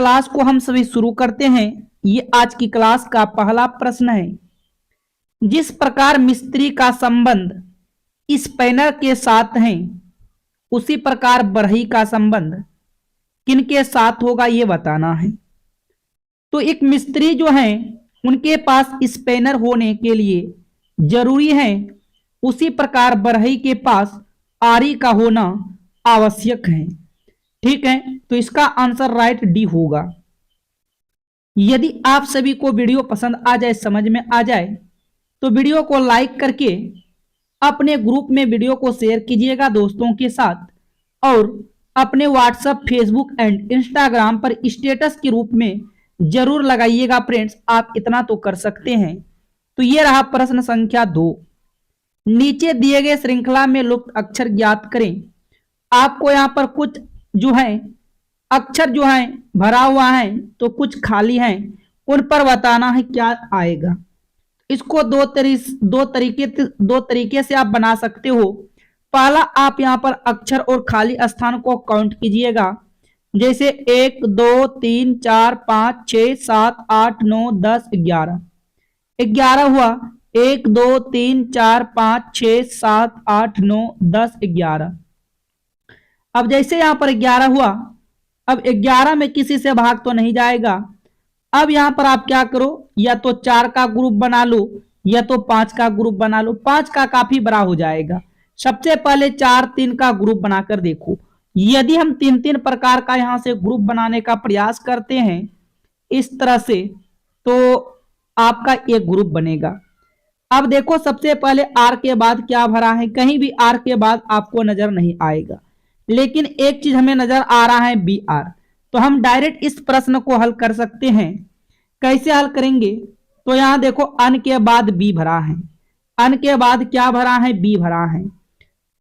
Class को हम सभी शुरू करते हैं। ये आज की क्लास का पहला प्रश्न है। जिस प्रकार मिस्त्री का संबंध स्पैनर के साथ है, उसी प्रकार बढ़ई का संबंध किनके साथ होगा, ये बताना है। तो एक मिस्त्री जो है उनके पास स्पैनर होने के लिए जरूरी है, उसी प्रकार बढ़ई के पास आरी का होना आवश्यक है। ठीक है, तो इसका आंसर राइट डी होगा। यदि आप सभी को वीडियो पसंद आ जाए, समझ में आ जाए, तो वीडियो को लाइक करके अपने ग्रुप में वीडियो को शेयर कीजिएगा दोस्तों के साथ, और अपने व्हाट्सएप, फेसबुक एंड इंस्टाग्राम पर स्टेटस के रूप में जरूर लगाइएगा फ्रेंड्स। आप इतना तो कर सकते हैं। तो ये रहा प्रश्न संख्या 2। नीचे दिए गए श्रृंखला में लुप्त अक्षर ज्ञात करें। आपको यहाँ पर कुछ जो है अक्षर जो है भरा हुआ है, तो कुछ खाली हैं, उन पर बताना है क्या आएगा। इसको दो तरीके से आप बना सकते हो। पहला, आप यहाँ पर अक्षर और खाली स्थान को काउंट कीजिएगा, जैसे 1 2 3 4 5 6 7 8 9 10 11। 11 हुआ। 1 2 3 4 5 6 7 8 9 10 11। अब जैसे यहां पर 11 हुआ, अब 11 में किसी से भाग तो नहीं जाएगा। अब यहां पर आप क्या करो, या तो 4 का ग्रुप बना लो या तो 5 का ग्रुप बना लो। 5 का काफी बड़ा हो जाएगा। सबसे पहले 4 3 का ग्रुप बनाकर देखो। यदि हम 3 प्रकार का यहां से ग्रुप बनाने का प्रयास करते हैं इस तरह से, तो आपका एक ग्रुप बनेगा। अब देखो, सबसे पहले आर के बाद क्या भरा है, कहीं भी आर के बाद आपको नजर नहीं आएगा, लेकिन एक चीज हमें नजर आ रहा है, बी आर। तो हम डायरेक्ट इस प्रश्न को हल कर सकते हैं। कैसे हल करेंगे, तो यहां देखो, अन के बाद बी भरा है, अन के बाद क्या भरा है, बी भरा है।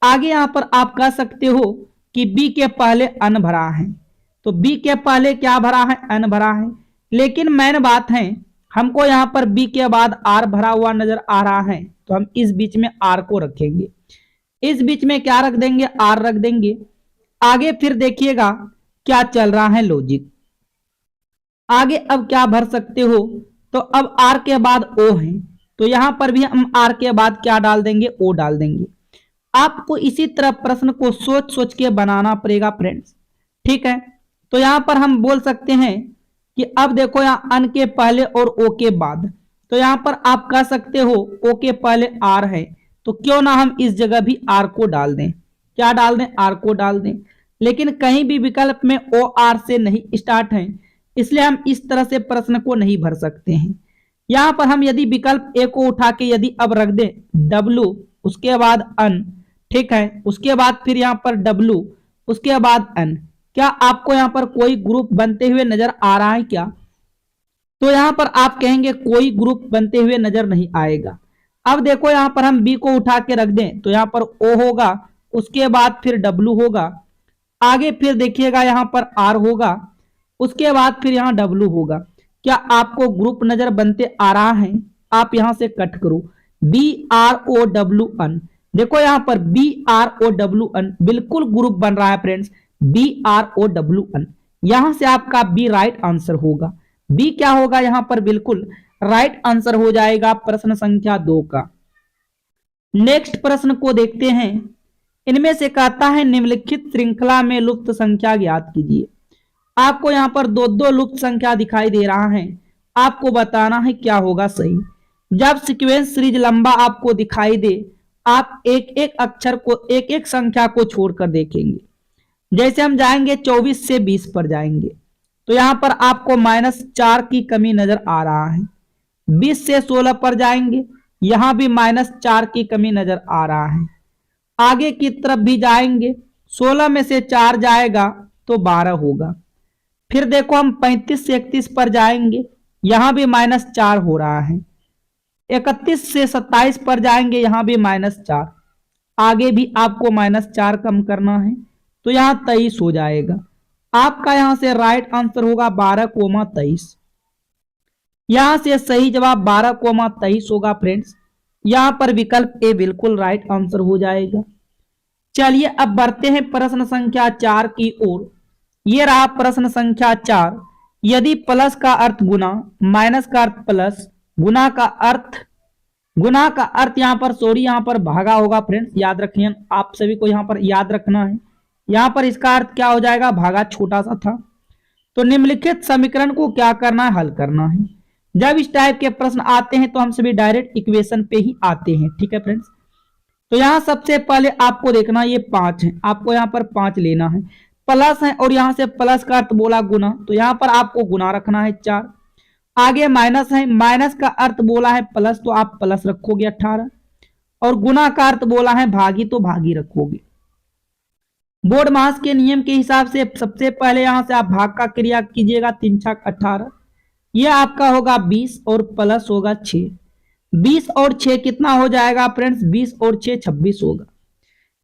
आगे यहां पर आप कह सकते हो कि बी के पहले अन भरा है, तो बी के पहले क्या भरा है, अन भरा है। लेकिन मेन बात है, हमको यहां पर बी के बाद आर भरा हुआ नजर आ रहा है, तो हम इस बीच में आर को रखेंगे। इस बीच में क्या रख देंगे, आर रख देंगे। आगे फिर देखिएगा क्या चल रहा है लॉजिक। आगे अब क्या भर सकते हो, तो अब आर के बाद ओ है, तो यहां पर भी हम आर के बाद क्या डाल देंगे, ओ डाल देंगे। आपको इसी तरह प्रश्न को सोच सोच के बनाना पड़ेगा फ्रेंड्स। ठीक है, तो यहां पर हम बोल सकते हैं कि अब देखो, यहां अन के पहले और ओ के बाद, तो यहां पर आप कह सकते हो ओ के पहले आर है, तो क्यों ना हम इस जगह भी आर को डाल दें। क्या डाल दें, आर को डाल दें। लेकिन कहीं भी विकल्प में ओ आर से नहीं स्टार्ट है, इसलिए हम इस तरह से प्रश्न को नहीं भर सकते हैं। यहां पर हम यदि विकल्प ए को उठा के यदि अब रख दें डब्लू, उसके बाद अन, ठीक है, उसके बाद फिर यहां पर डब्लू, उसके बाद अन, क्या आपको यहां पर कोई ग्रुप बनते हुए नजर आ रहा है क्या? तो यहां पर आप कहेंगे कोई ग्रुप बनते हुए नजर नहीं आएगा। अब देखो, यहां पर हम बी को उठा के रख दें, तो यहां पर ओ होगा, उसके बाद फिर डब्लू होगा, आगे फिर देखिएगा यहां पर आर होगा, उसके बाद फिर यहां डब्लू होगा। क्या आपको ग्रुप नजर बनते आ रहा है? आप यहां से कट करो, B R O W N. देखो यहां पर B R O W N बिल्कुल ग्रुप बन रहा है friends, B R O W N. यहां से आपका बी राइट आंसर होगा। बी क्या होगा यहां पर, बिल्कुल राइट आंसर हो जाएगा प्रश्न संख्या 2 का। नेक्स्ट प्रश्न को देखते हैं। इनमें से कहता है निम्नलिखित श्रृंखला में लुप्त संख्या ज्ञात कीजिए। आपको यहां पर दो लुप्त संख्या दिखाई दे रहा है, आपको बताना है क्या होगा सही। जब सीक्वेंस सीरीज लंबा आपको दिखाई दे, आप एक एक अक्षर को, एक एक संख्या को छोड़कर देखेंगे। जैसे हम जाएंगे 24 से 20 पर जाएंगे, तो यहां पर आपको -4 की कमी नजर आ रहा है। 20 से 16 पर जाएंगे, यहां भी -4 की कमी नजर आ रहा है। आगे की तरफ भी जाएंगे, 16 में से 4 जाएगा तो 12 होगा। फिर देखो, हम 35 से 31 पर जाएंगे, यहां भी -4 हो रहा है। 31 से 27 पर जाएंगे, यहां भी -4। आगे भी आपको -4 कम करना है, तो यहां 23 हो जाएगा। आपका यहां से राइट आंसर होगा 12,23। यहां से सही जवाब 12,23 होगा फ्रेंड्स। यहां पर विकल्प ए बिल्कुल राइट आंसर हो जाएगा। चलिए अब बढ़ते हैं प्रश्न संख्या 4 की ओर। ये रहा प्रश्न संख्या 4। यदि प्लस का अर्थ गुना, माइनस का अर्थ प्लस, गुना का अर्थ यहाँ पर सॉरी यहाँ पर भागा होगा फ्रेंड्स, याद रखिए, आप सभी को यहाँ पर याद रखना है। यहाँ पर इसका अर्थ क्या हो जाएगा, भागा छोटा सा था। तो निम्नलिखित समीकरण को क्या करना है, हल करना है। जब इस टाइप के प्रश्न आते हैं तो हम सभी डायरेक्ट इक्वेशन पे ही आते हैं, ठीक है फ्रेंड्स। तो यहाँ सबसे पहले आपको देखना ये 5 है, आपको यहाँ पर 5 लेना है, प्लस है और यहाँ से प्लस का अर्थ बोला गुना, तो यहाँ पर आपको गुना रखना है 4। आगे माइनस है, माइनस का अर्थ बोला है प्लस, तो आप प्लस रखोगे 18, और गुना का अर्थ बोला है भागी, तो भागी रखोगे। बोर्ड मास के नियम के हिसाब से सबसे पहले यहां से आप भाग का क्रिया कीजिएगा, 3 छक 18, यह आपका होगा 20 और प्लस होगा 6। 20 और 6 कितना हो जाएगा फ्रेंड्स, 20 और 6 26 होगा।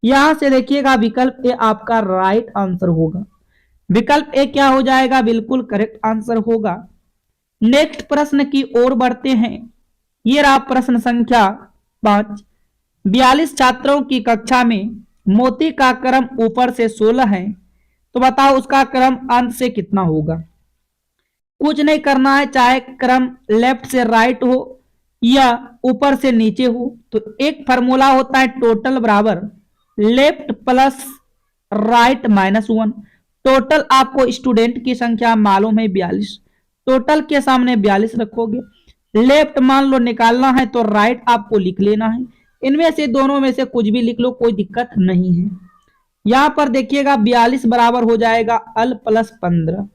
यहां से देखिएगा विकल्प ए आपका राइट आंसर होगा। विकल्प ए क्या हो जाएगा, बिल्कुल करेक्ट आंसर होगा। नेक्स्ट प्रश्न की ओर बढ़ते हैं। ये रहा प्रश्न संख्या 5। 42 छात्रों की कक्षा में मोती का क्रम ऊपर से 16 है, तो बताओ उसका क्रम अंत से कितना होगा। कुछ नहीं करना है, चाहे क्रम लेफ्ट से राइट हो या ऊपर से नीचे हो, तो एक फार्मूला होता है टोटल बराबर left plus right minus 1। Total आपको स्टूडेंट की संख्या मालूम है 42, टोटल के सामने 42 रखोगे, लेफ्ट मान लो निकालना है तो राइट आपको लिख लेना है। इनमें से दोनों में से कुछ भी लिख लो, कोई दिक्कत नहीं है। यहां पर देखिएगा 42 बराबर हो जाएगा अल प्लस 15,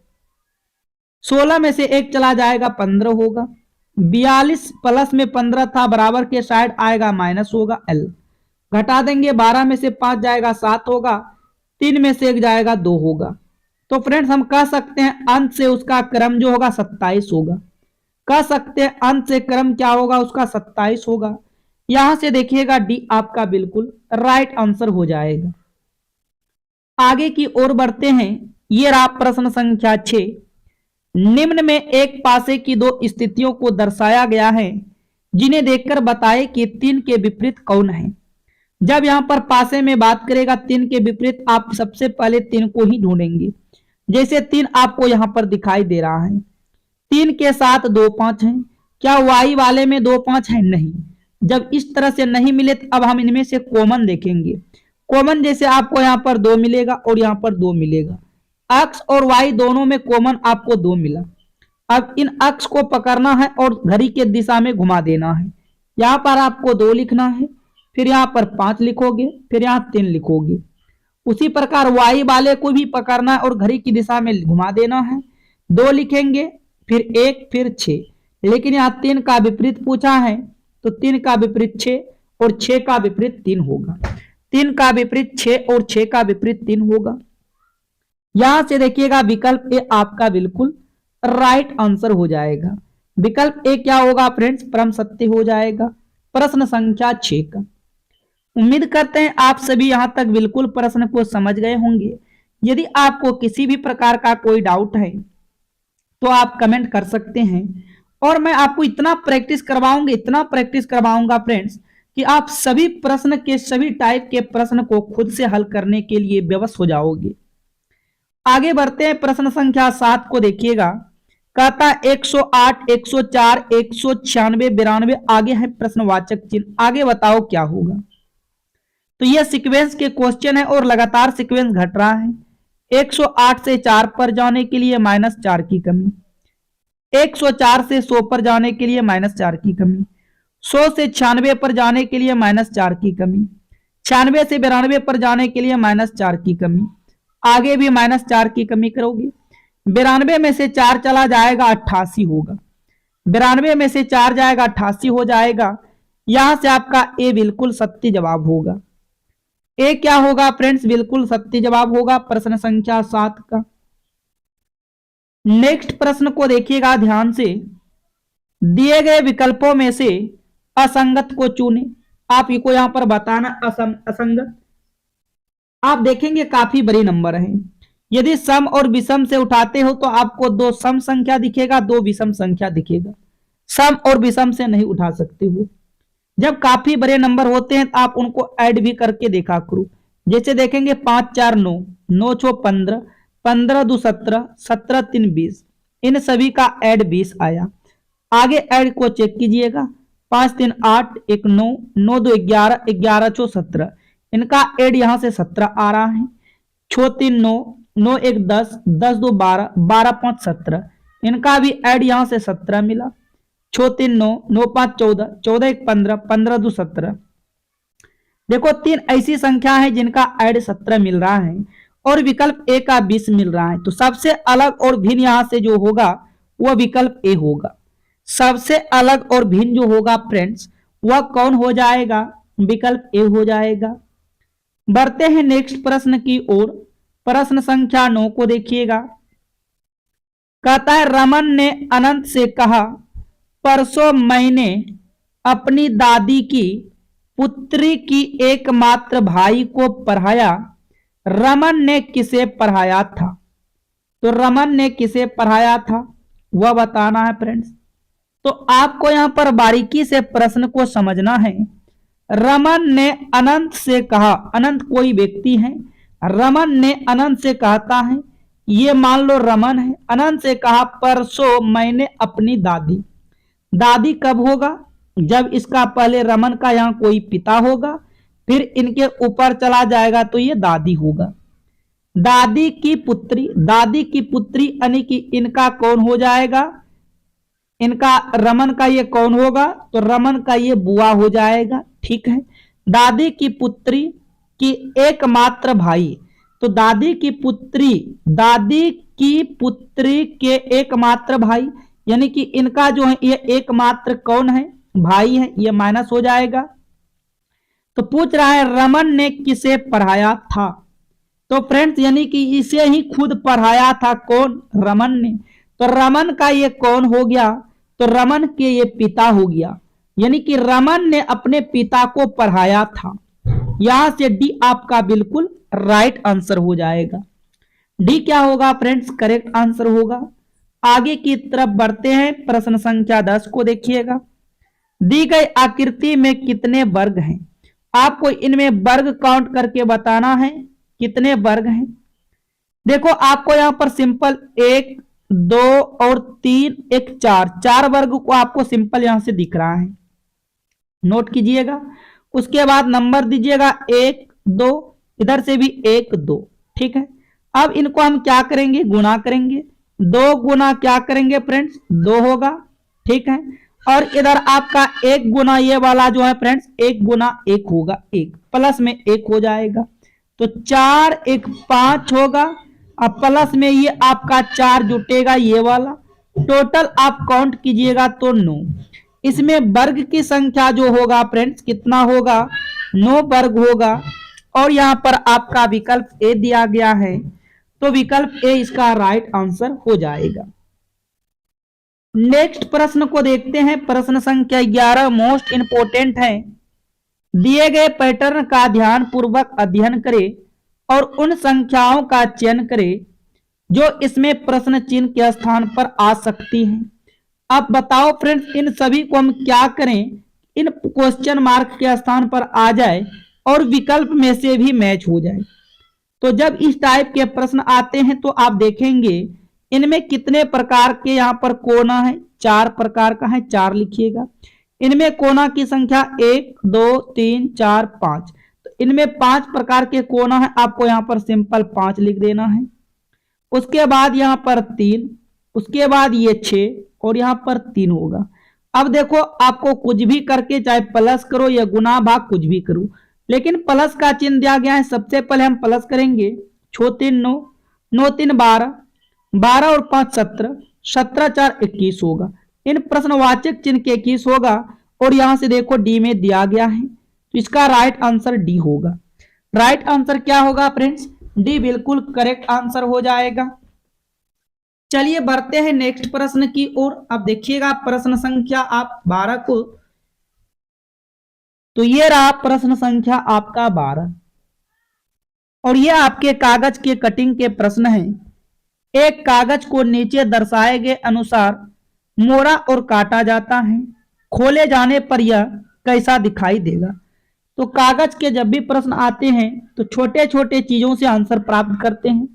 16 में से एक चला जाएगा 15 होगा। 42 प्लस में 15 था, बराबर के साइड आएगा माइनस होगा एल, घटा देंगे 12 में से 5 जाएगा 7 होगा, 3 में से 1 जाएगा 2 होगा। तो फ्रेंड्स हम कह सकते हैं अंत से उसका क्रम जो होगा 27 होगा। कह सकते हैं अंत से क्रम क्या होगा, उसका 27 होगा। यहां से देखिएगा डी आपका बिल्कुल राइट आंसर हो जाएगा। आगे की ओर बढ़ते हैं। ये रहा प्रश्न संख्या 6। निम्न में एक पासे की दो स्थितियों को दर्शाया गया है, जिन्हें देखकर बताए कि 3 के विपरीत कौन है। जब यहां पर पासे में बात करेगा 3 के विपरीत, आप सबसे पहले 3 को ही ढूंढेंगे। जैसे 3 आपको यहां पर दिखाई दे रहा है, 3 के साथ 2 5 है। क्या वाई वाले में 2 5 है? नहीं। जब इस तरह से नहीं मिले तो अब हम इनमें से कॉमन देखेंगे। कॉमन जैसे आपको यहां पर 2 मिलेगा और यहां पर 2 मिलेगा, एक्स और वाई दोनों में कॉमन आपको 2 मिला। अब इन अक्ष को पकड़ना है और घड़ी के दिशा में घुमा देना है। यहां पर आपको 2 लिखना है, फिर यहां पर 5 लिखोगे, फिर यहां 3 लिखोगे। उसी प्रकार वाई वाले को भी पकड़ना है और घड़ी की दिशा में घुमा देना है, 2 लिखेंगे, फिर 1, फिर 6। लेकिन यहाँ 3 का विपरीत पूछा है, तो 3 का विपरीत 6 और 6 का विपरीत 3 होगा। 3 का विपरीत 6 और 6 का विपरीत 3 होगा। यहां से देखिएगा विकल्प ए आपका बिल्कुल राइट आंसर हो जाएगा। विकल्प ए क्या होगा फ्रेंड्स, परम सत्य हो जाएगा। प्रश्न संख्या 6 का। उम्मीद करते हैं आप सभी यहां तक बिल्कुल प्रश्न को समझ गए होंगे। यदि आपको किसी भी प्रकार का कोई डाउट है तो आप कमेंट कर सकते हैं, और मैं आपको इतना प्रैक्टिस करवाऊंगा फ्रेंड्स कि आप सभी प्रश्न के सभी टाइप के प्रश्न को खुद से हल करने के लिए व्यवस्थ हो जाओगे। आगे बढ़ते हैं। प्रश्न संख्या 7 को देखिएगा। कहता 108, 104, 196, 92, आगे है प्रश्नवाचक चिन्ह। आगे बताओ क्या होगा। तो यह सीक्वेंस के क्वेश्चन है और लगातार सीक्वेंस घट रहा है। 108 से 4 पर जाने के लिए -4 की कमी, 104 से 100 पर जाने के लिए -4 की कमी, 100 से 96 पर जाने के लिए -4 की कमी, 96 से 92 पर जाने के लिए -4 की कमी, आगे भी -4 की कमी करोगे। 92 में से 4 चला जाएगा 88 होगा। 92 में से 4 जाएगा 88 हो जाएगा। यहां से आपका ए बिल्कुल सत्य जवाब होगा। ए क्या होगा फ्रेंड्स, बिल्कुल सत्य जवाब होगा प्रश्न संख्या 7 का। नेक्स्ट प्रश्न को देखिएगा ध्यान से। दिए गए विकल्पों में से असंगत को चुने। आप को यहां पर बताना असंगत। आप देखेंगे काफी बड़ी नंबर है। यदि सम और विषम से उठाते हो तो आपको 2 सम संख्या दिखेगा, 2 विषम संख्या दिखेगा। सम और विषम से नहीं उठा सकते हो। जब काफी बड़े नंबर होते हैं तो आप उनको ऐड भी करके देखा करो। जैसे देखेंगे 5 4 9, 9 6 15, 15 2 17, 17 3 20, इन सभी का ऐड 20 आया। आगे ऐड को चेक कीजिएगा, 5 3 8 1 9 9 2 11 11 चौ 17, इनका ऐड यहां से 17 आ रहा है। 6 3 9 9 1 10 10 2 12 12 5 17, इनका भी ऐड यहां से 17 मिला। 6 3 9 9 5 14 14 1 15 15 2 17। देखो तीन ऐसी संख्या है जिनका ऐड 17 मिल रहा है और विकल्प ए का 20 मिल रहा है। तो सबसे अलग और भिन्न यहां से जो होगा वह विकल्प ए होगा। सबसे अलग और भिन्न जो होगा फ्रेंड्स वह कौन हो जाएगा? विकल्प ए हो जाएगा। बढ़ते हैं नेक्स्ट प्रश्न की ओर। प्रश्न संख्या 9 को देखिएगा। कहता है रमन ने अनंत से कहा, परसों मैंने अपनी दादी की पुत्री की एकमात्र भाई को पढ़ाया, रमन ने किसे पढ़ाया था? तो रमन ने किसे पढ़ाया था वह बताना है फ्रेंड्स। तो आपको यहां पर बारीकी से प्रश्न को समझना है। रमन ने अनंत से कहा, अनंत कोई व्यक्ति है, रमन ने अनंत से कहता है, ये मान लो रमन है, अनंत से कहा परसों मैंने अपनी दादी, दादी कब होगा? जब इसका पहले रमन का यहां कोई पिता होगा, फिर इनके ऊपर चला जाएगा तो ये दादी होगा। दादी की पुत्री, दादी की पुत्री यानी कि इनका कौन हो जाएगा? इनका रमन का ये कौन होगा? तो रमन का ये बुआ हो जाएगा। ठीक है, दादी की पुत्री की एकमात्र भाई, तो दादी की पुत्री, दादी की पुत्री के एकमात्र भाई यानी कि इनका जो है ये एकमात्र कौन है? भाई है, ये माइनस हो जाएगा। तो पूछ रहा है रमन ने किसे पढ़ाया था? तो फ्रेंड्स यानी कि इसे ही खुद पढ़ाया था कौन? रमन ने। तो रमन का ये कौन हो गया? तो रमन के ये पिता हो गया, यानी कि रमन ने अपने पिता को पढ़ाया था। यहां से डी आपका बिल्कुल राइट आंसर हो जाएगा। डी क्या होगा फ्रेंड्स? करेक्ट आंसर होगा। आगे की तरफ बढ़ते हैं। प्रश्न संख्या 10 को देखिएगा। दी गई आकृति में कितने वर्ग हैं? आपको इनमें वर्ग काउंट करके बताना है कितने वर्ग हैं। देखो आपको यहां पर सिंपल 1 2 और 3 1 4, 4 वर्ग को आपको सिंपल यहां से दिख रहा है, नोट कीजिएगा। उसके बाद नंबर दीजिएगा 1 2, इधर से भी 1 2। ठीक है, अब इनको हम क्या करेंगे? गुणा करेंगे। 2 गुना क्या करेंगे फ्रेंड्स? 2 होगा। ठीक है, और इधर आपका 1 गुना ये वाला जो है फ्रेंड्स 1 गुना 1 होगा, 1 प्लस में 1 हो जाएगा। तो 4 1 5 होगा, अब प्लस में ये आपका 4 जुटेगा ये वाला, टोटल आप काउंट कीजिएगा तो 9। इसमें वर्ग की संख्या जो होगा फ्रेंड्स कितना होगा? 9 वर्ग होगा। और यहां पर आपका विकल्प ए दिया गया है, तो विकल्प ए इसका राइट आंसर हो जाएगा। नेक्स्ट प्रश्न को देखते हैं। प्रश्न संख्या 11 मोस्ट इंपोर्टेंट है। दिए गए पैटर्न का ध्यान पूर्वक अध्ययन करें और उन संख्याओं का चयन करें जो इसमें प्रश्न चिन्ह के स्थान पर आ सकती हैं। अब बताओ फ्रेंड्स इन सभी को हम क्या करें? इन क्वेश्चन मार्क के स्थान पर आ जाए और विकल्प में से भी मैच हो जाए। तो जब इस टाइप के प्रश्न आते हैं तो आप देखेंगे इनमें कितने प्रकार के यहाँ पर कोना है? 4 प्रकार का है, 4 लिखिएगा। इनमें कोना की संख्या 1 2 3 4 5, तो इनमें 5 प्रकार के कोना है, आपको यहाँ पर सिंपल 5 लिख देना है। उसके बाद यहाँ पर 3, उसके बाद ये 6 और यहाँ पर 3 होगा। अब देखो आपको कुछ भी करके चाहे प्लस करो या गुना भाग कुछ भी करो, लेकिन प्लस का चिन्ह दिया गया है। सबसे पहले हम प्लस करेंगे। 6 3 9, 9 3 12, 12 और 5 17, 17 4 21 होगा। इन प्रश्नवाचक चिन्ह के 21 होगा और यहां से देखो डी में दिया गया है, तो इसका राइट आंसर डी होगा। राइट आंसर क्या होगा फ्रेंड्स? डी बिल्कुल करेक्ट आंसर हो जाएगा। चलिए बढ़ते हैं नेक्स्ट प्रश्न की ओर। अब देखिएगा प्रश्न संख्या आप 12 को, तो ये रहा प्रश्न संख्या आपका 12 और ये आपके कागज के कटिंग के प्रश्न हैं। एक कागज को नीचे दर्शाए गए अनुसार मोड़ा और काटा जाता है, खोले जाने पर यह कैसा दिखाई देगा? तो कागज के जब भी प्रश्न आते हैं तो छोटे छोटे चीजों से आंसर प्राप्त करते हैं।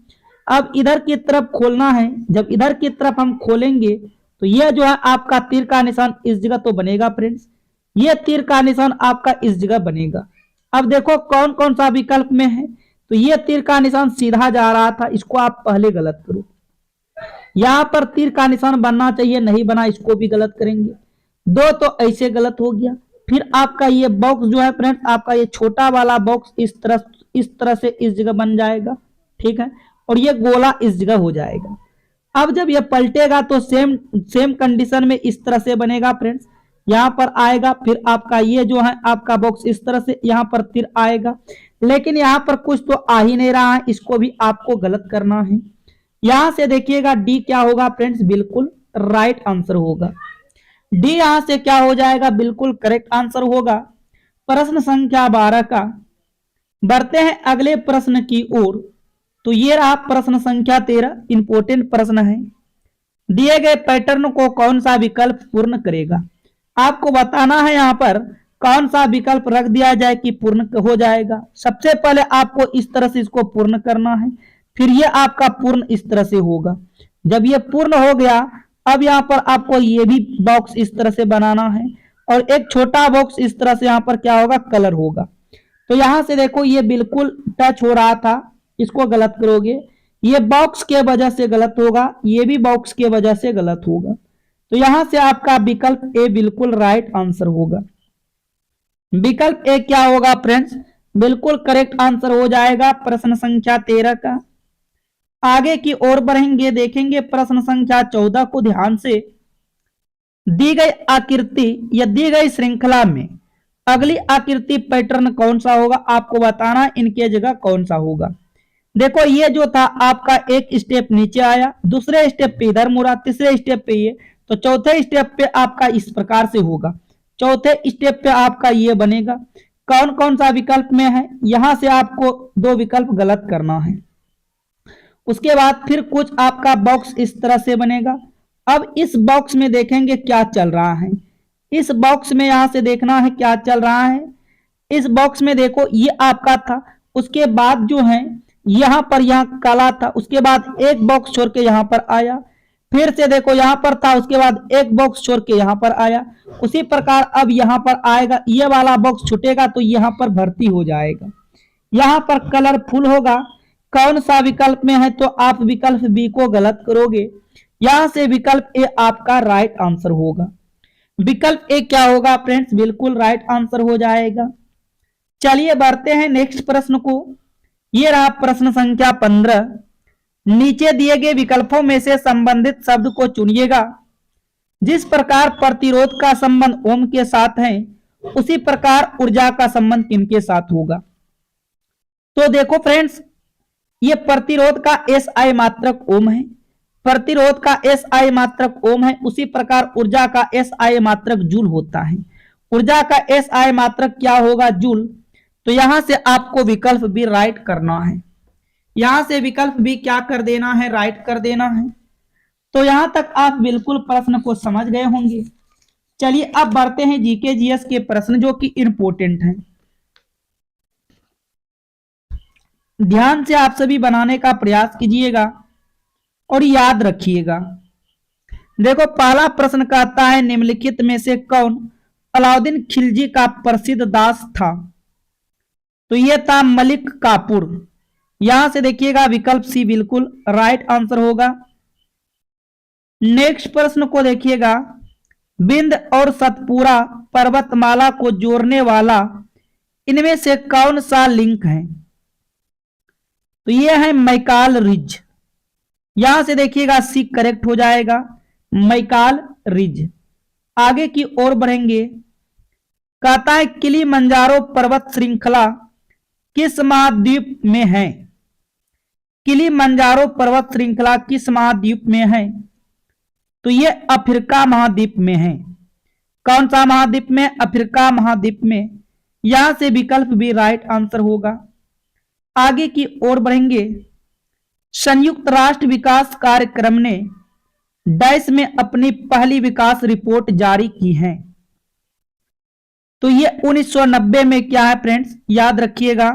अब इधर की तरफ खोलना है, जब इधर की तरफ हम खोलेंगे तो यह जो है आपका तीर का निशान इस जगह तो बनेगा फ्रेंड्स, ये तीर का निशान आपका इस जगह बनेगा। अब देखो कौन कौन सा विकल्प में है, तो ये तीर का निशान सीधा जा रहा था, इसको आप पहले गलत करो। यहां पर तीर का निशान बनना चाहिए, नहीं बना, इसको भी गलत करेंगे। दो तो ऐसे गलत हो गया। फिर आपका ये बॉक्स जो है फ्रेंड्स, आपका ये छोटा वाला बॉक्स इस तरह से इस जगह बन जाएगा, ठीक है, और ये गोला इस जगह हो जाएगा। अब जब ये पलटेगा तो सेम कंडीशन में इस तरह से बनेगा फ्रेंड्स, यहां पर आएगा, फिर आपका ये जो है आपका बॉक्स इस तरह से यहां पर तीर आएगा, लेकिन यहां पर कुछ तो आ ही नहीं रहा है, इसको भी आपको गलत करना है। यहां से देखिएगा डी क्या होगा फ्रेंड्स, बिल्कुल राइट आंसर होगा। डी यहां से क्या हो जाएगा, बिल्कुल करेक्ट आंसर होगा। प्रश्न संख्या 12 का बढ़ते हैं अगले प्रश्न की ओर। तो ये रहा प्रश्न संख्या 13, इंपोर्टेंट प्रश्न है। दिए गए पैटर्न को कौन सा विकल्प पूर्ण करेगा। आपको बताना है यहां पर कौन सा विकल्प रख दिया जाए कि पूर्ण हो जाएगा। सबसे पहले आपको इस तरह से इसको पूर्ण करना है, फिर ये आपका पूर्ण इस तरह से होगा। जब ये पूर्ण हो गया, अब यहाँ पर आपको ये भी बॉक्स इस तरह से बनाना है, और एक छोटा बॉक्स इस तरह से यहाँ पर क्या होगा, कलर होगा। तो यहां से देखो ये बिल्कुल टच हो रहा था, इसको गलत करोगे, ये बॉक्स के वजह से गलत होगा, ये भी बॉक्स के वजह से गलत होगा। तो यहां से आपका विकल्प ए बिल्कुल राइट आंसर होगा। विकल्प ए क्या होगा फ्रेंड्स, बिल्कुल करेक्ट आंसर हो जाएगा प्रश्न संख्या 13 का। आगे की ओर बढ़ेंगे, देखेंगे प्रश्न संख्या 14 को ध्यान से। दी गई आकृति या दी गई श्रृंखला में अगली आकृति पैटर्न कौन सा होगा, आपको बताना इनके जगह कौन सा होगा। देखो ये जो था आपका एक स्टेप नीचे आया, दूसरे स्टेप पे इधर मुड़ा, तीसरे स्टेप पे ये, तो चौथे स्टेप पे आपका इस प्रकार से होगा। चौथे स्टेप पे आपका ये बनेगा। कौन कौन सा विकल्प में है, यहां से आपको दो विकल्प गलत करना है। उसके बाद फिर कुछ आपका बॉक्स इस तरह से बनेगा। अब इस बॉक्स में देखेंगे क्या चल रहा है, इस बॉक्स में यहां से देखना है क्या चल रहा है। इस बॉक्स में देखो ये आपका था, उसके बाद जो है यहां पर यहाँ काला था, उसके बाद एक बॉक्स छोड़ के यहां पर आया, फिर से देखो यहां पर था, उसके बाद एक बॉक्स छोड़ के यहां पर आया। उसी प्रकार अब यहां पर आएगा, ये वाला बॉक्स छूटेगा तो यहां पर भर्ती हो जाएगा, यहां पर कलरफुल होगा। कौन सा विकल्प में है, तो आप विकल्प बी को गलत करोगे, यहां से विकल्प ए आपका राइट आंसर होगा। विकल्प ए क्या होगा फ्रेंड्स, बिल्कुल राइट आंसर हो जाएगा। चलिए बढ़ते हैं नेक्स्ट प्रश्न को। ये रहा प्रश्न संख्या 15। नीचे दिए गए विकल्पों में से संबंधित शब्द को चुनिएगा। जिस प्रकार प्रतिरोध का संबंध ओम के साथ है, उसी प्रकार ऊर्जा का संबंध किनके साथ होगा। तो देखो फ्रेंड्स, ये प्रतिरोध का एस आई मात्रक ओम है, प्रतिरोध का एस आई मात्रक ओम है, उसी प्रकार ऊर्जा का एस आई मात्रक जूल होता है। ऊर्जा का एस आई मात्रक क्या होगा, जूल। तो यहां से आपको विकल्प भी राइट करना है, यहां से विकल्प भी क्या कर देना है, राइट कर देना है। तो यहां तक आप बिल्कुल प्रश्न को समझ गए होंगे। चलिए अब बढ़ते हैं जीके जीएस के प्रश्न जो कि इंपोर्टेंट हैं। ध्यान से आप सभी बनाने का प्रयास कीजिएगा और याद रखिएगा। देखो पहला प्रश्न कहता है निम्नलिखित में से कौन अलाउद्दीन खिलजी का प्रसिद्ध दास था। तो यह था मलिक काफूर। यहां से देखिएगा विकल्प सी बिल्कुल राइट आंसर होगा। नेक्स्ट प्रश्न को देखिएगा, बिंद और सतपुरा पर्वतमाला को जोड़ने वाला इनमें से कौन सा लिंक है। तो यह है मैकाल रिज। यहां से देखिएगा सी करेक्ट हो जाएगा, मैकाल रिज। आगे की ओर बढ़ेंगे, कहता है किलिमंजारो पर्वत श्रृंखला किस महाद्वीप में है। किलिमंजारो पर्वत श्रृंखला किस महाद्वीप में है। तो यह अफ्रीका महाद्वीप में है। कौन सा महाद्वीप में, अफ्रीका महाद्वीप में। यहां से विकल्प भी राइट आंसर होगा। आगे की ओर बढ़ेंगे, संयुक्त राष्ट्र विकास कार्यक्रम ने डैश में अपनी पहली विकास रिपोर्ट जारी की है। तो ये 1990 में क्या है फ्रेंड्स, याद रखिएगा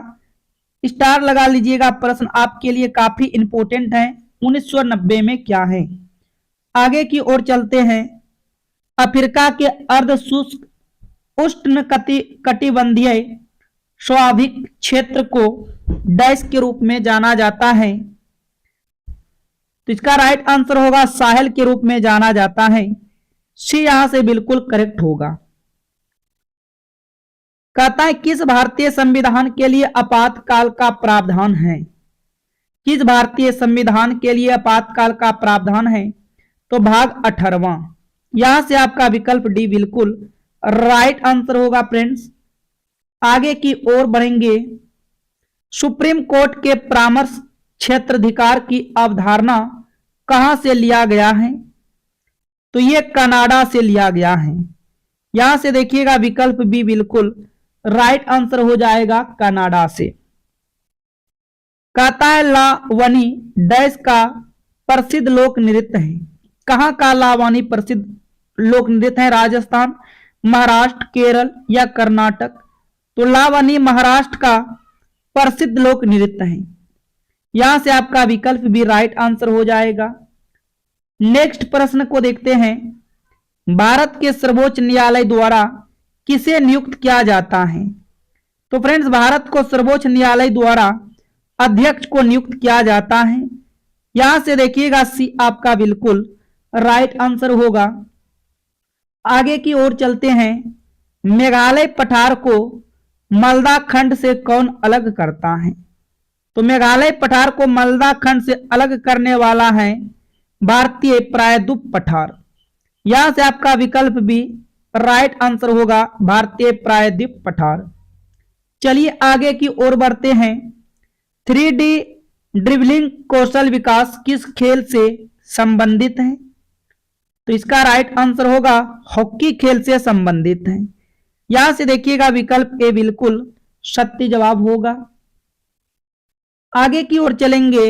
स्टार लगा लीजिएगा, प्रश्न आपके लिए काफी इंपॉर्टेंट है। 1990 में क्या है। आगे की ओर चलते हैं। अफ्रीका के अर्ध शुष्क उष्ण कटिबंधीय स्वाभाविक क्षेत्र को डैश के रूप में जाना जाता है। तो इसका राइट आंसर होगा साहेल के रूप में जाना जाता है। सी यहां से बिल्कुल करेक्ट होगा। कहता है किस भारतीय संविधान के लिए आपातकाल का प्रावधान है। किस भारतीय संविधान के लिए आपातकाल का प्रावधान है। तो भाग 18वां। यहां से आपका विकल्प डी बिल्कुल राइट आंसर होगा फ्रेंड्स। आगे की ओर बढ़ेंगे। सुप्रीम कोर्ट के परामर्श क्षेत्राधिकार की अवधारणा कहां से लिया गया है। तो यह कनाडा से लिया गया है। यहां से देखिएगा विकल्प बी बिल्कुल राइट आंसर हो जाएगा कनाडा से। कहता है लावनी डैश का प्रसिद्ध लोक नृत्य है। कहां का लावनी प्रसिद्ध लोक नृत्य है। राजस्थान, महाराष्ट्र, केरल या कर्नाटक। तो लावनी महाराष्ट्र का प्रसिद्ध लोक नृत्य है। यहां से आपका विकल्प भी राइट आंसर हो जाएगा। नेक्स्ट प्रश्न को देखते हैं। भारत के सर्वोच्च न्यायालय द्वारा किसे नियुक्त किया जाता है। तो फ्रेंड्स भारत को सर्वोच्च न्यायालय द्वारा अध्यक्ष को नियुक्त किया जाता है। यहां से देखिएगा सी आपका बिल्कुल राइट आंसर होगा। आगे की ओर चलते हैं। मेघालय पठार को मालदा खंड से कौन अलग करता है। तो मेघालय पठार को मालदा खंड से अलग करने वाला है भारतीय प्रायद्वीप पठार। यहां से आपका विकल्प भी राइट आंसर होगा भारतीय प्रायद्वीप पठार। चलिए आगे की ओर बढ़ते हैं। 3D ड्रिबलिंग कौशल विकास किस खेल से संबंधित है। तो इसका राइट आंसर होगा हॉकी खेल से संबंधित है। यहां से देखिएगा विकल्प ए बिल्कुल सत्य जवाब होगा। आगे की ओर चलेंगे।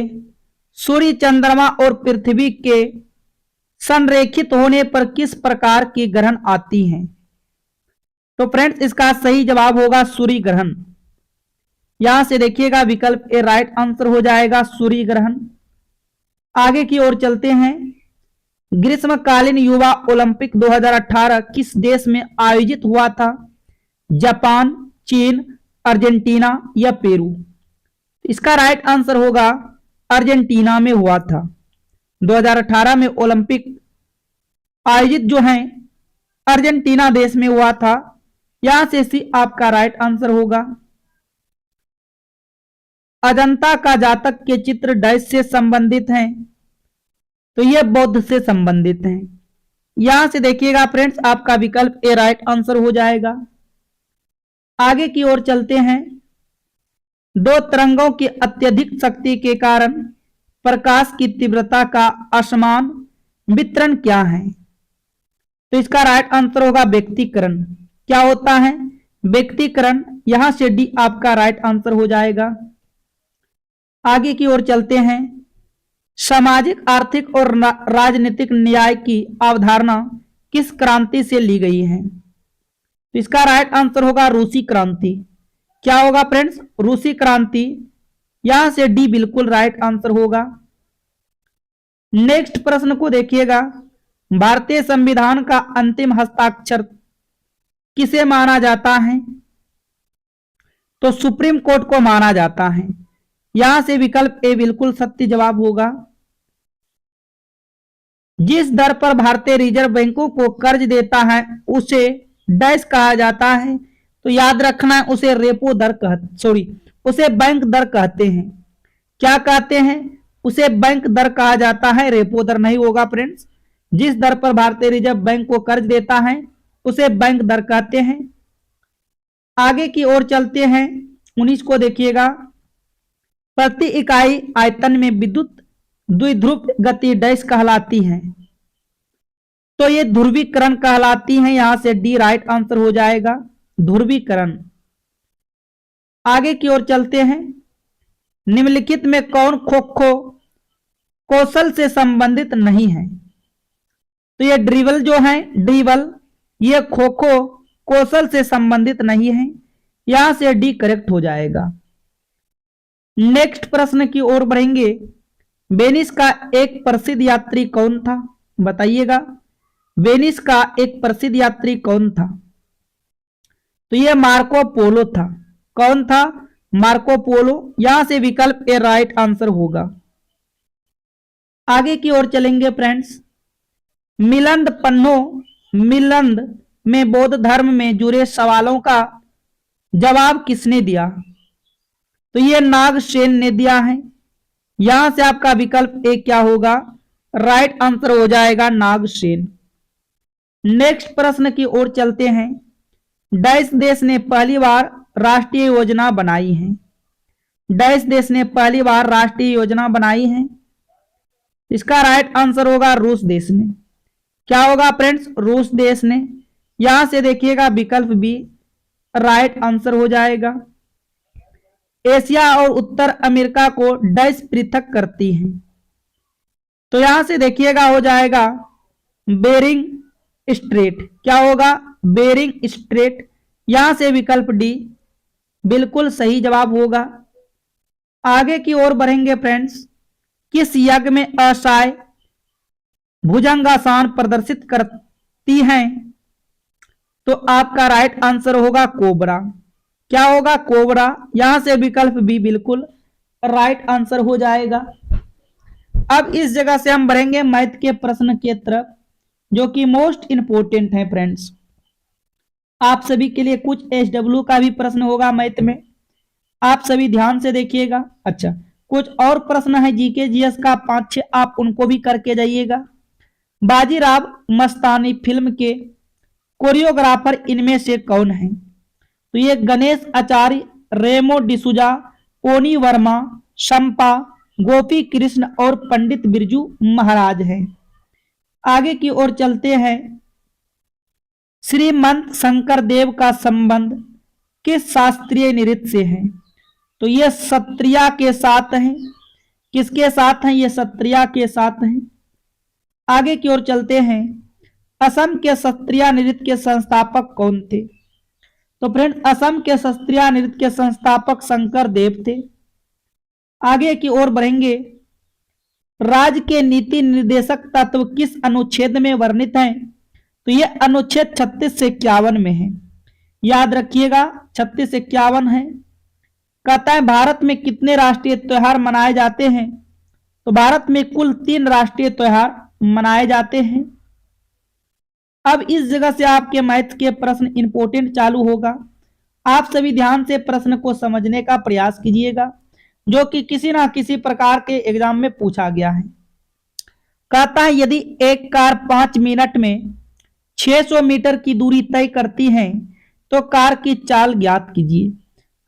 सूर्य, चंद्रमा और पृथ्वी के संरेखित होने पर किस प्रकार की ग्रहण आती हैं। तो फ्रेंड्स इसका सही जवाब होगा सूर्य ग्रहण। यहां से देखिएगा विकल्प ए राइट आंसर हो जाएगा सूर्य ग्रहण। आगे की ओर चलते हैं। ग्रीष्मकालीन युवा ओलंपिक 2018 किस देश में आयोजित हुआ था। जापान, चीन, अर्जेंटीना या पेरू। इसका राइट आंसर होगा अर्जेंटीना में हुआ था। 2018 में ओलंपिक आयोजित जो है अर्जेंटीना देश में हुआ था। यहां से सी आपका राइट आंसर होगा। अजंता का जातक के चित्र डैश से संबंधित हैं। तो यह बौद्ध से संबंधित हैं। यहां से देखिएगा फ्रेंड्स आपका विकल्प ए राइट आंसर हो जाएगा। आगे की ओर चलते हैं। दो तरंगों की अत्यधिक शक्ति के कारण प्रकाश की तीव्रता का असमान वितरण क्या है। तो इसका राइट आंसर होगा व्यक्तीकरण। क्या होता है व्यक्तीकरण। यहां से डी आपका राइट आंसर हो जाएगा। आगे की ओर चलते हैं। सामाजिक, आर्थिक और राजनीतिक न्याय की अवधारणा किस क्रांति से ली गई है। तो इसका राइट आंसर होगा रूसी क्रांति। क्या होगा फ्रेंड्स रूसी क्रांति। यहां से डी बिल्कुल राइट आंसर होगा। नेक्स्ट प्रश्न को देखिएगा। भारतीय संविधान का अंतिम हस्ताक्षर किसे माना जाता है। तो सुप्रीम कोर्ट को माना जाता है। यहां से विकल्प ए बिल्कुल सत्य जवाब होगा। जिस दर पर भारतीय रिजर्व बैंकों को कर्ज देता है उसे डैश कहा जाता है। तो याद रखना है उसे रेपो दर उसे बैंक दर कहते हैं। क्या कहते हैं उसे बैंक दर कहा जाता है, रेपो दर नहीं होगा फ्रेंड्स। जिस दर पर भारतीय रिजर्व बैंक को कर्ज देता है उसे बैंक दर कहते हैं। आगे की ओर चलते हैं। 19 को देखिएगा। प्रति इकाई आयतन में विद्युत द्विध्रुव गति डैश कहलाती है। तो ये ध्रुवीकरण कहलाती है। यहां से डी राइट आंसर हो जाएगा ध्रुवीकरण। आगे की ओर चलते हैं। निम्नलिखित में कौन खो खो कौशल से संबंधित नहीं है। तो ये ड्रिबल जो है ड्रिबल ये खो खो कौशल से संबंधित नहीं है। यहां से डी करेक्ट हो जाएगा। नेक्स्ट प्रश्न की ओर बढ़ेंगे। वेनिस का एक प्रसिद्ध यात्री कौन था? बताइएगा, वेनिस का एक प्रसिद्ध यात्री कौन था? तो यह मार्को पोलो था। कौन था? Marco Polo. यहां से विकल्प ए राइट आंसर होगा। आगे की ओर चलेंगे फ्रेंड्स। मिलंद पन्नो, मिलंद में बौद्ध धर्म में जुड़े सवालों का जवाब किसने दिया? तो यह नागसेन ने दिया है। यहां से आपका विकल्प ए क्या होगा? राइट आंसर हो जाएगा नागसेन। नेक्स्ट प्रश्न की ओर चलते हैं। डैश देश ने पहली बार राष्ट्रीय योजना बनाई है? डैश देश ने पहली बार राष्ट्रीय योजना बनाई है? इसका राइट आंसर होगा रूस देश ने। क्या होगा फ्रेंड्स? रूस देश ने। यहां से देखिएगा विकल्प बी राइट आंसर हो जाएगा। एशिया और उत्तर अमेरिका को डैश पृथक करती है? तो यहां से देखिएगा हो जाएगा बेरिंग स्ट्रेट। क्या होगा? Bering Strait. यहां से विकल्प डी बिल्कुल सही जवाब होगा। आगे की ओर बढ़ेंगे फ्रेंड्स। किस यज्ञ में असाय भुजंगासन प्रदर्शित करती हैं? तो आपका राइट आंसर होगा कोबरा। क्या होगा? कोबरा। यहां से विकल्प बी बिल्कुल राइट आंसर हो जाएगा। अब इस जगह से हम बढ़ेंगे मैथ के प्रश्न के तरफ, जो कि मोस्ट इंपोर्टेंट है फ्रेंड्स। आप सभी के लिए कुछ SW का भी प्रश्न होगा मैथ में, आप सभी ध्यान से देखिएगा। अच्छा, कुछ और प्रश्न है जीके जीएस का 5-6, आप उनको भी करके जाइएगा। बाजीराव मस्तानी फिल्म के कोरियोग्राफर इनमें से कौन है? तो ये गणेश आचार्य, रेमो डिसूजा, पोनी वर्मा, शंपा, गोपी कृष्ण और पंडित बिरजू महाराज हैं। आगे की ओर चलते हैं। श्रीमंत शंकर देव का संबंध किस शास्त्रीय नृत्य से है? तो ये सत्रिया के साथ है। किसके साथ है? ये सत्रिया के साथ है। आगे की ओर चलते हैं। असम के सत्रिया नृत्य के संस्थापक कौन थे? तो फ्रेंड, असम के सत्रिया नृत्य के संस्थापक शंकर देव थे। आगे की ओर बढ़ेंगे। राज्य के नीति निर्देशक तत्व किस अनुच्छेद में वर्णित हैं? तो यह अनुच्छेद 36 से 51 में है। याद रखिएगा 36 से 51 है। कहता है भारत में कितने राष्ट्रीय त्योहार मनाए जाते हैं? तो भारत में कुल 3 राष्ट्रीय त्योहार मनाए जाते हैं। अब इस जगह से आपके मैथ के प्रश्न इंपोर्टेंट चालू होगा। आप सभी ध्यान से प्रश्न को समझने का प्रयास कीजिएगा, जो कि किसी ना किसी प्रकार के एग्जाम में पूछा गया है। कहता है यदि एक कार 5 मिनट में 600 मीटर की दूरी तय करती है तो कार की चाल ज्ञात कीजिए।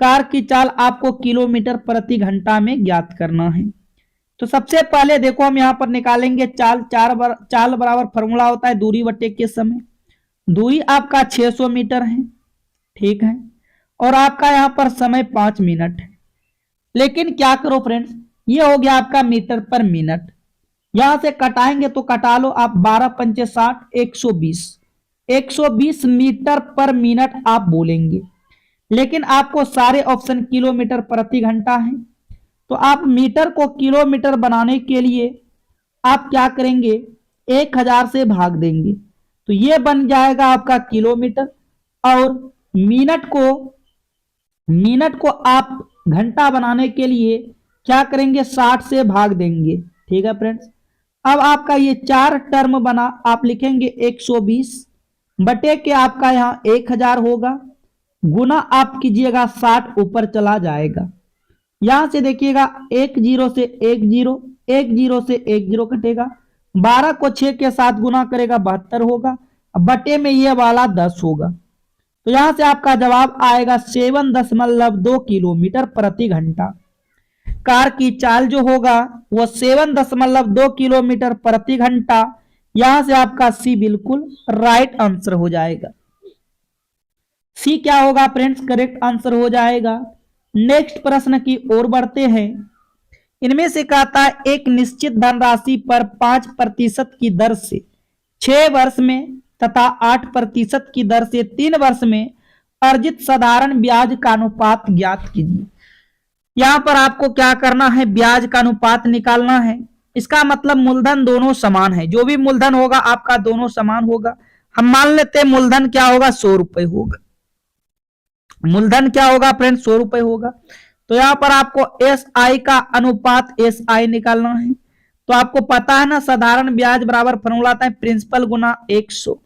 कार की चाल आपको किलोमीटर प्रति घंटा में ज्ञात करना है। तो सबसे पहले देखो हम यहां पर निकालेंगे चाल। चाल बराबर फॉर्मूला होता है दूरी बटे के समय। दूरी आपका 600 मीटर है, ठीक है, और आपका यहां पर समय 5 मिनट है। लेकिन क्या करो फ्रेंड्स, ये हो गया आपका मीटर पर मिनट। यहां से कटाएंगे तो कटा लो आप। 12 पंचे 60, 120। 120 मीटर पर मिनट आप बोलेंगे, लेकिन आपको सारे ऑप्शन किलोमीटर प्रति घंटा है। तो आप मीटर को किलोमीटर बनाने के लिए आप क्या करेंगे? 1000 से भाग देंगे, तो ये बन जाएगा आपका किलोमीटर। और मिनट को आप घंटा बनाने के लिए क्या करेंगे? 60 से भाग देंगे। ठीक है फ्रेंड्स, अब आपका ये 4 टर्म बना। आप लिखेंगे 120 बटे के आपका यहाँ 1000 होगा, गुना आप कीजिएगा 60 ऊपर चला जाएगा। यहां से देखिएगा 1 0 से 1 0, 1 0 से 1 0 कटेगा। 12 को 6 के साथ गुना करेगा 72 होगा, बटे में ये वाला 10 होगा। तो यहां से आपका जवाब आएगा 7.2 किलोमीटर प्रति घंटा। कार की चाल जो होगा वो 7.2 किलोमीटर प्रति घंटा। यहां से आपका सी बिल्कुल राइट आंसर हो जाएगा। सी क्या होगा फ्रेंड्स? करेक्ट आंसर हो जाएगा। नेक्स्ट प्रश्न की ओर बढ़ते हैं। इनमें से कहता है एक निश्चित धनराशि पर 5% की दर से 6 वर्ष में तथा 8% की दर से 3 वर्ष में अर्जित साधारण ब्याज का अनुपात ज्ञात कीजिए। यहां पर आपको क्या करना है, ब्याज का अनुपात निकालना है। इसका मतलब मूलधन दोनों समान है, जो भी मूलधन होगा आपका दोनों समान होगा। हम मान लेते हैं मूलधन क्या होगा, 100 रुपए होगा। मूलधन क्या होगा फ्रेंड्स, 100 रुपए होगा। तो यहां पर आपको एस आई का अनुपात एस आई निकालना है। तो आपको पता है ना, साधारण ब्याज बराबर फॉर्मूला आता है प्रिंसिपल गुना 100,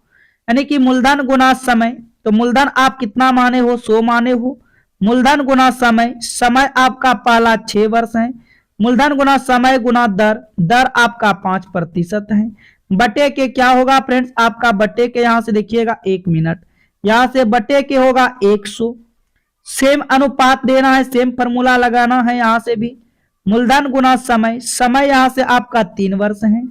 यानी कि मूलधन गुना समय। तो मूलधन आप कितना माने हो, 100 माने हो। मूलधन गुना समय, समय आपका पहला 6 वर्ष है। मूलधन गुना समय गुना दर, दर आपका 5% है। बटे के क्या होगा फ्रेंड्स, आपका बटे के यहां से देखिएगा 1 मिनट, यहां से बटे के होगा 100। सेम अनुपात देना है, सेम फॉर्मूला लगाना है यहां से भी। मूलधन गुना समय, समय यहां से आपका 3 वर्ष है,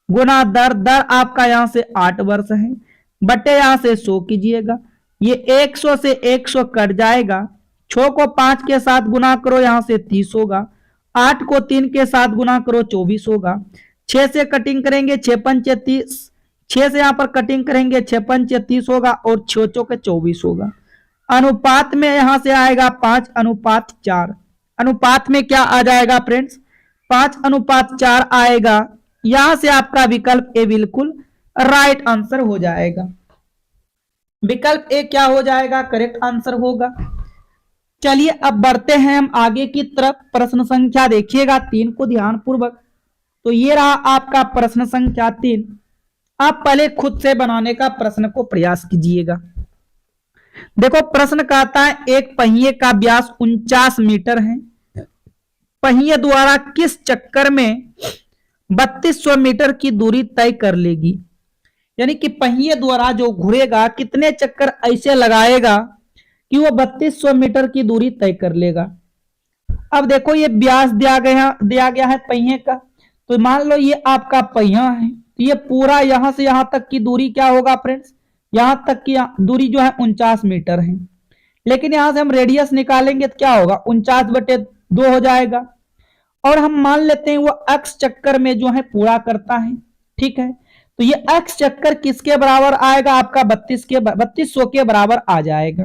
गुना दर, दर आपका यहां से 8 वर्ष है, बटे यहां से 100 कीजिएगा। ये 100 से 100 कट जाएगा। 6 को 5 के साथ गुना करो, यहां से 30 होगा। 8 को 3 के साथ गुना करो, 24 होगा। 6 से कटिंग करेंगे, 6 पंचे 30, 6 से यहां पर कटिंग करेंगे, 6 पंचे 30 होगा और 6 चौके 24 होगा। अनुपात में यहां से आएगा 5:4। अनुपात में क्या आ जाएगा फ्रेंड्स, 5:4 आएगा। यहां से आपका विकल्प ए बिल्कुल राइट आंसर हो जाएगा। विकल्प ए क्या हो जाएगा, करेक्ट आंसर होगा। चलिए अब बढ़ते हैं हम आगे की तरफ। प्रश्न संख्या देखिएगा 3 को ध्यान पूर्वक। तो ये रहा आपका प्रश्न संख्या 3। आप पहले खुद से बनाने का प्रश्न को प्रयास कीजिएगा। देखो प्रश्न कहता है, एक पहिए का व्यास 49 मीटर है। पहिए द्वारा किस चक्कर में 3200 मीटर की दूरी तय कर लेगी। यानी कि पहिए द्वारा जो घूरेगा कितने चक्कर ऐसे लगाएगा कि वो 3200 मीटर की दूरी तय कर लेगा। अब देखो ये व्यास दिया गया है पहिए का। तो मान लो ये आपका पहिया है, तो ये पूरा यहां से यहां तक की दूरी क्या होगा फ्रेंड्स, यहां तक की दूरी जो है 49 मीटर है। लेकिन यहां से हम रेडियस निकालेंगे तो क्या होगा, 49/2 हो जाएगा। और हम मान लेते हैं वो अक्स चक्कर में जो है पूरा करता है, ठीक है। तो ये अक्स चक्कर किसके बराबर आएगा, आपका 3200 के बराबर आ जाएगा।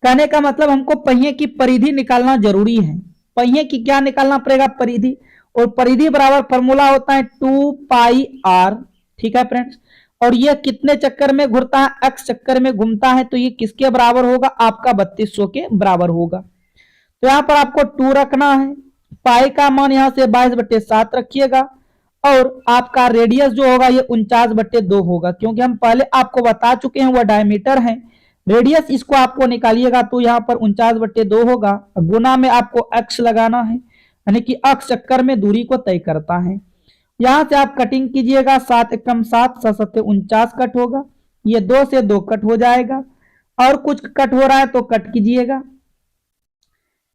कहने का मतलब हमको पहिए की परिधि निकालना जरूरी है। पहिए की क्या निकालना पड़ेगा, परिधि। और परिधि बराबर फॉर्मूला होता है 2πr, ठीक है फ्रेंड्स। और ये कितने चक्कर में घूमता है, अक्स चक्कर में घूमता है। तो ये किसके बराबर होगा, आपका 3200 के बराबर होगा। तो यहां पर आपको 2 रखना है, पाई का मान यहां से 22/7 रखिएगा। और आपका रेडियस जो होगा ये 49/2 होगा, क्योंकि हम पहले आपको बता चुके हैं वह डायमीटर है। रेडियस इसको आपको निकालिएगा तो यहाँ पर 49/2 होगा। गुना में आपको अक्स लगाना है, यानी कि अक्स चक्कर में दूरी को तय करता है। यहां से आप कटिंग कीजिएगा, 7 एकम 7, 7 सत्ते 49 कट होगा। ये 2 से 2 कट हो जाएगा। और कुछ कट हो रहा है तो कट कीजिएगा।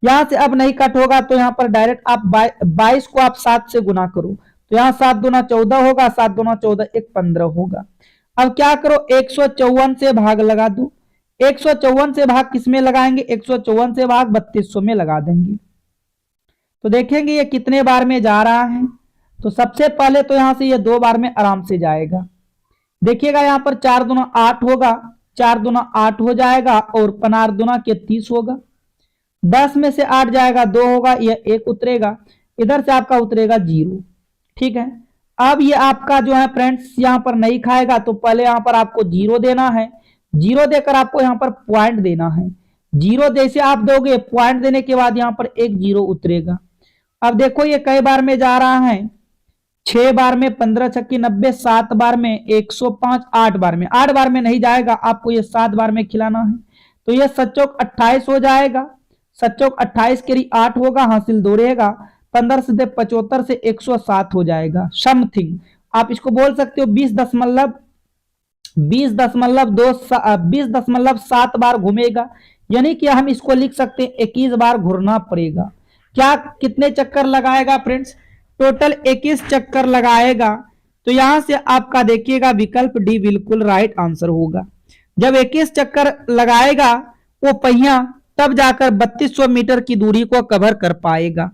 यहां से अब नहीं कट होगा तो यहाँ पर डायरेक्ट आप 22 को आप 7 से गुना करो। तो यहाँ 7 दूना 14 होगा, 7 दूना 14, 1 15 होगा। अब क्या करो, 154 से भाग लगा दो। 154 से भाग किसमें लगाएंगे, 154 से भाग 3200 में लगा देंगे। तो देखेंगे ये कितने बार में जा रहा है। तो सबसे पहले तो यहां से ये 2 बार में आराम से जाएगा। देखिएगा यहाँ पर 4 दूना 8 होगा, 4 दूना 8 हो जाएगा और 15 दूना के 30 होगा। 10 में से 8 जाएगा, 2 होगा, यह 1 उतरेगा। इधर से आपका उतरेगा 0, ठीक है। अब ये आपका जो है फ्रेंड्स यहाँ पर नहीं खाएगा, तो पहले यहाँ पर आपको 0 देना है। 0 देकर आपको यहाँ पर पॉइंट देना है। 0 जैसे आप दोगे, पॉइंट देने के बाद यहाँ पर एक 0 उतरेगा। अब देखो ये कई बार में जा रहा है, 6 बार में, 15 छक्की 90, 7 बार में 105, 8 बार में। 8 बार में नहीं जाएगा, आपको ये 7 बार में खिलाना है। तो ये 7 चौक 28 हो जाएगा। 7 चौक 28 के लिए 8 होगा, हासिल 2 रहेगा। 15 से 75 से 107 हो जाएगा। समथिंग आप इसको बोल सकते हो 20.7 बार घूमेगा। यानी कि हम इसको लिख सकते हैं 21 बार घूरना पड़ेगा। क्या कितने चक्कर लगाएगा फ्रेंड्स, टोटल 21 चक्कर लगाएगा। तो यहां से आपका देखिएगा विकल्प डी बिल्कुल राइट आंसर होगा। जब 21 चक्कर लगाएगा वो पहिया, तब जाकर 3200 मीटर की दूरी को कवर कर पाएगा।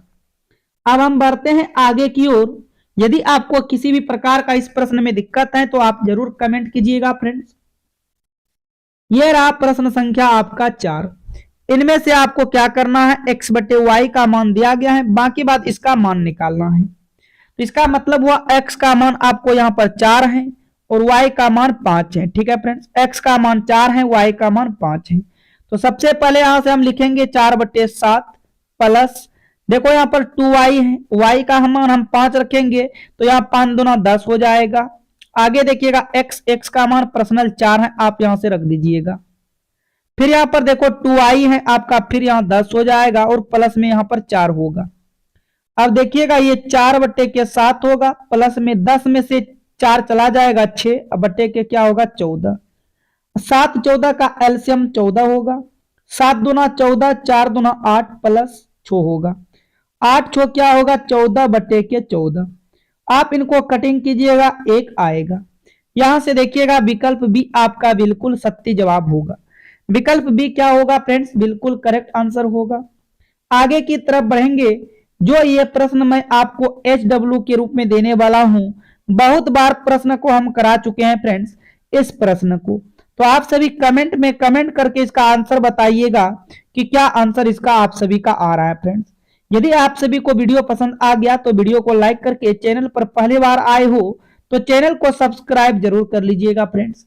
अब हम बढ़ते हैं आगे की ओर। यदि आपको किसी भी प्रकार का इस प्रश्न में दिक्कत है तो आप जरूर कमेंट कीजिएगा फ्रेंड्स। यह रहा प्रश्न संख्या आपका 4। इनमें से आपको क्या करना है, x बटे वाई का मान दिया गया है, बाकी बात इसका मान निकालना है। तो इसका मतलब हुआ x का मान आपको यहाँ पर 4 है और y का मान 5 है। ठीक है फ्रेंड्स, x का मान 4 है, y का मान 5 है। तो सबसे पहले यहां से हम लिखेंगे 4/7 प्लस, देखो यहाँ पर 2y है, y का मान हम 5 रखेंगे तो यहाँ 5 दूना 10 हो जाएगा। आगे देखिएगा x का मान पर्सनल 4 है, आप यहां से रख दीजिएगा। फिर यहाँ पर देखो 2i है आपका, फिर यहाँ 10 हो जाएगा और प्लस में यहाँ पर 4 होगा। अब देखिएगा ये 4/7 होगा, प्लस में 10 में से 4 चला जाएगा 6, अब बटे के क्या होगा 14। 7 14 का एलसीएम 14 होगा। 7 दूना 14, 4 दूना 8 प्लस 6 होगा। 8 6 क्या होगा 14/14। आप इनको कटिंग कीजिएगा, 1 आएगा। यहां से देखिएगा विकल्प बी आपका बिल्कुल सत्य जवाब होगा। विकल्प बी क्या होगा फ्रेंड्स, बिल्कुल करेक्ट आंसर होगा। आगे की तरफ बढ़ेंगे। जो ये प्रश्न मैं आपको HW के रूप में देने वाला हूं, बहुत बार प्रश्न को हम करा चुके हैं फ्रेंड्स इस प्रश्न को। तो आप सभी कमेंट में कमेंट करके इसका आंसर बताइएगा कि क्या आंसर इसका आप सभी का आ रहा है फ्रेंड्स। यदि आप सभी को वीडियो पसंद आ गया तो वीडियो को लाइक करके, चैनल पर पहली बार आए हो तो चैनल को सब्सक्राइब जरूर कर लीजिएगा फ्रेंड्स।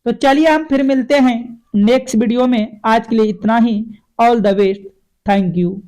तो चलिए हम फिर मिलते हैं नेक्स्ट वीडियो में। आज के लिए इतना ही। All the best, thank you.